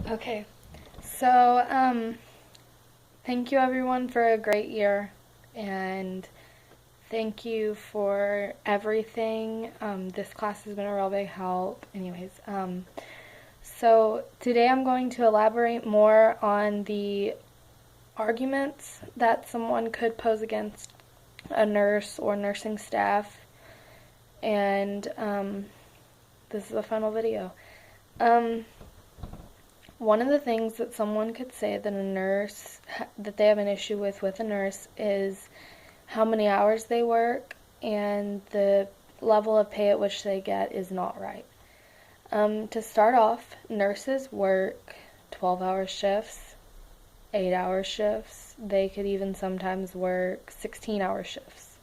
Okay, so thank you everyone for a great year, and thank you for everything. This class has been a real big help. So today I'm going to elaborate more on the arguments that someone could pose against a nurse or nursing staff, and this is the final video. Um, One of the things that someone could say that they have an issue with a nurse is how many hours they work and the level of pay at which they get is not right. To start off, nurses work 12-hour shifts, 8-hour shifts. They could even sometimes work 16-hour shifts.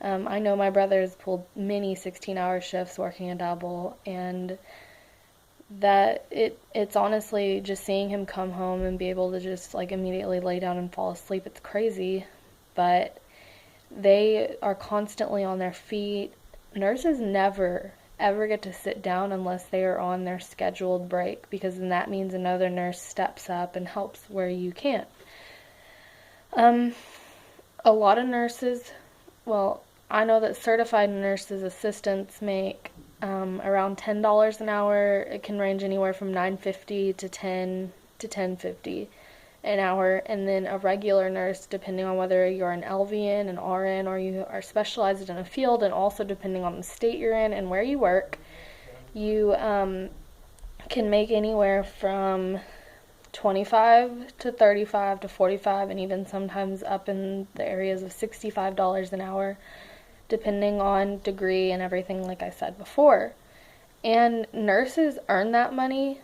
I know my brother has pulled many 16-hour shifts working a double, and it's honestly just seeing him come home and be able to just like immediately lay down and fall asleep. It's crazy, but they are constantly on their feet. Nurses never ever get to sit down unless they are on their scheduled break, because then that means another nurse steps up and helps where you can't. A lot of nurses, well, I know that certified nurses assistants make around $10 an hour. It can range anywhere from $9.50 to $10 to $10.50 an hour, and then a regular nurse, depending on whether you're an LVN, an RN, or you are specialized in a field, and also depending on the state you're in and where you work, you can make anywhere from 25 to 35 to 45, and even sometimes up in the areas of $65 an hour, depending on degree and everything, like I said before. And nurses earn that money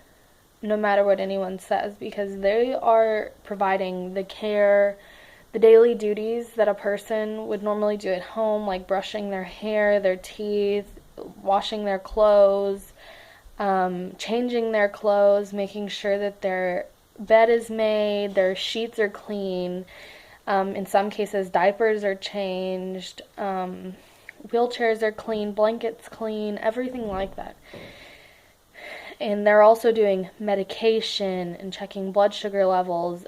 no matter what anyone says, because they are providing the care, the daily duties that a person would normally do at home, like brushing their hair, their teeth, washing their clothes, changing their clothes, making sure that their bed is made, their sheets are clean. In some cases, diapers are changed, wheelchairs are clean, blankets clean, everything like that. And they're also doing medication and checking blood sugar levels,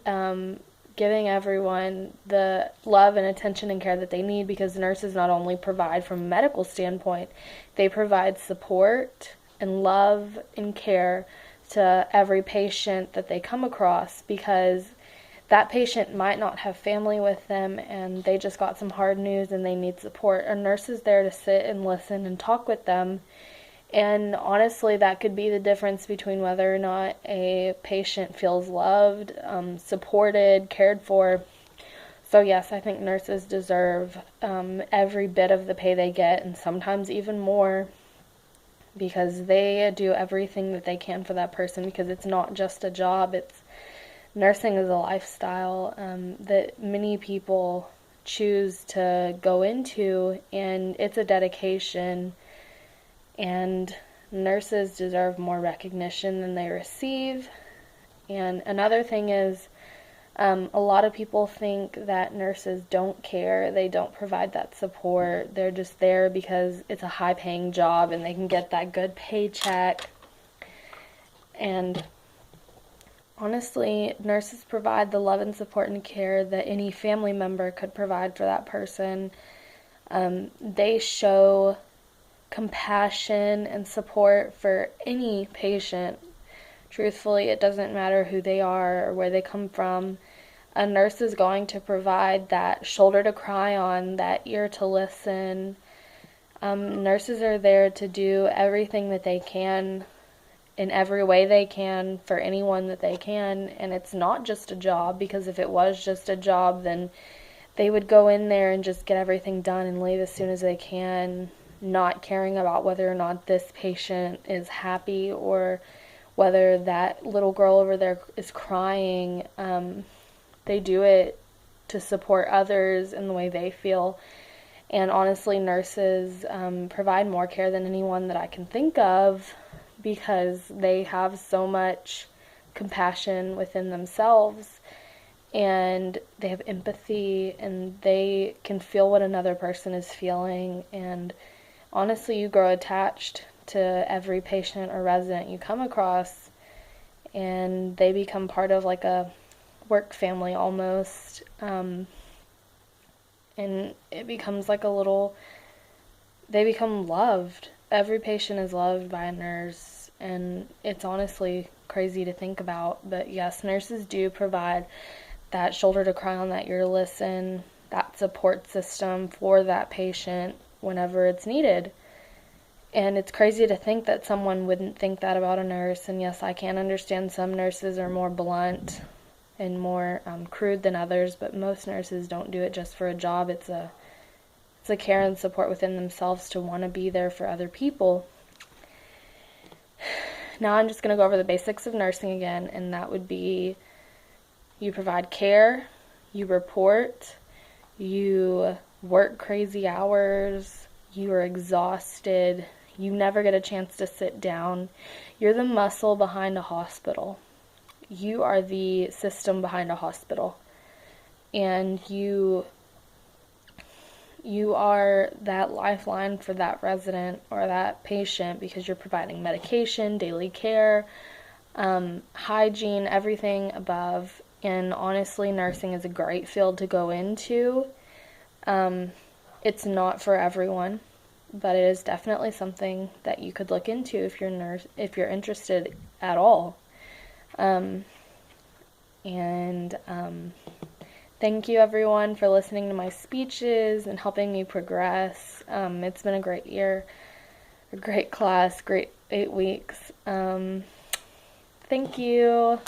giving everyone the love and attention and care that they need, because nurses not only provide from a medical standpoint, they provide support and love and care to every patient that they come across, because that patient might not have family with them and they just got some hard news and they need support. A nurse is there to sit and listen and talk with them. And honestly, that could be the difference between whether or not a patient feels loved, supported, cared for. So yes, I think nurses deserve every bit of the pay they get, and sometimes even more, because they do everything that they can for that person, because it's not just a job. Nursing is a lifestyle that many people choose to go into, and it's a dedication, and nurses deserve more recognition than they receive. And another thing is, a lot of people think that nurses don't care, they don't provide that support, they're just there because it's a high-paying job and they can get that good paycheck. And honestly, nurses provide the love and support and care that any family member could provide for that person. They show compassion and support for any patient. Truthfully, it doesn't matter who they are or where they come from. A nurse is going to provide that shoulder to cry on, that ear to listen. Nurses are there to do everything that they can in every way they can for anyone that they can, and it's not just a job, because if it was just a job, then they would go in there and just get everything done and leave as soon as they can, not caring about whether or not this patient is happy or whether that little girl over there is crying. They do it to support others in the way they feel. And honestly, nurses provide more care than anyone that I can think of, because they have so much compassion within themselves, and they have empathy, and they can feel what another person is feeling. And honestly, you grow attached to every patient or resident you come across, and they become part of like a work family almost. And it becomes like a little, they become loved. Every patient is loved by a nurse, and it's honestly crazy to think about. But yes, nurses do provide that shoulder to cry on, that ear to listen, that support system for that patient whenever it's needed. And it's crazy to think that someone wouldn't think that about a nurse. And yes, I can understand some nurses are more blunt and more crude than others, but most nurses don't do it just for a job. It's a care and support within themselves to want to be there for other people. Now I'm just going to go over the basics of nursing again, and that would be you provide care, you report, you work crazy hours, you are exhausted, you never get a chance to sit down. You're the muscle behind a hospital. You are the system behind a hospital. And you are that lifeline for that resident or that patient, because you're providing medication, daily care, hygiene, everything above. And honestly, nursing is a great field to go into. It's not for everyone, but it is definitely something that you could look into if you're interested at all. Thank you everyone for listening to my speeches and helping me progress. It's been a great year, a great class, great 8 weeks. Thank you.